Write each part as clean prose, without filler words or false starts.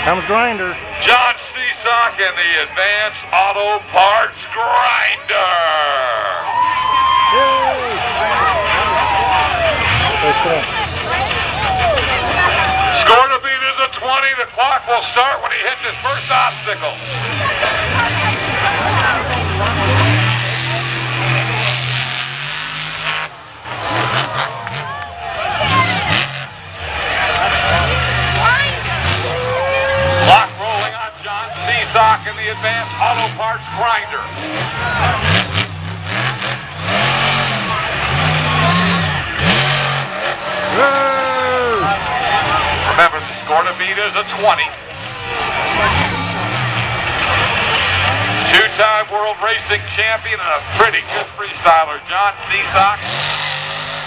Comes Grinder. John Seasock and the Advanced Auto Parts Grinder. Score to beat is a 20. The clock will start when he hits his first obstacle. Clock rolling on John Seasock and the Advanced Auto Parts Grinder. Remember, the score to beat is a 20. Two-time world racing champion and a pretty good freestyler, John Seasock,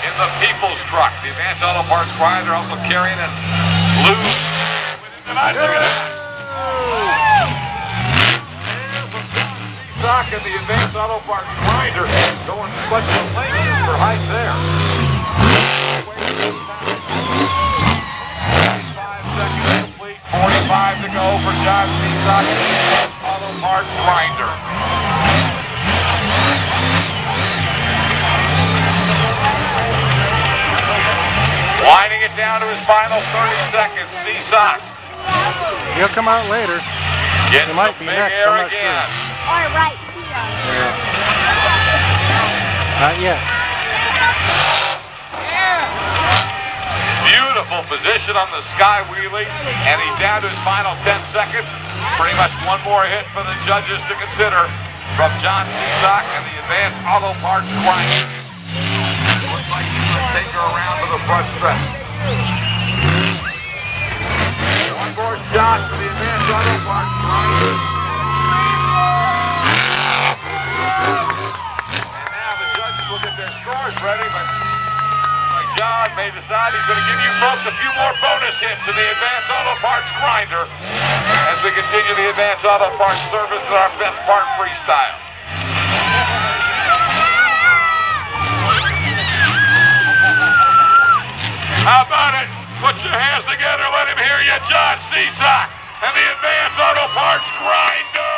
in the People's Truck. The Advanced Auto Parts Grinder also carrying it loose. Look at that. Seasock and the Advanced Auto Parts Grinder going special places for height there. 45 to go for John Seasock and the Advanced Auto Parts Grinder. Winding it down to his final 30 seconds, Seasock. He'll come out later. Getting he might the be big next, air I'm not again. sure. Or right here. Yeah. Not yet. Beautiful position on the sky wheelie, and he's down to his final 10 seconds. Pretty much one more hit for the judges to consider from John Seasock and the Advanced Auto Parts Grinder. Looks like he's going to take her around to the front stretch. One more shot for the Advanced Auto Parts Grinder. And now the judges will get their scores ready, but John may decide he's going to give you folks a few more bonus hits in the Advanced Auto Parts Grinder as we continue the Advanced Auto Parts service at our best part freestyle. How about it? Put your hands together, let him hear you, John Seasock and the Advanced Auto Parts Grinder.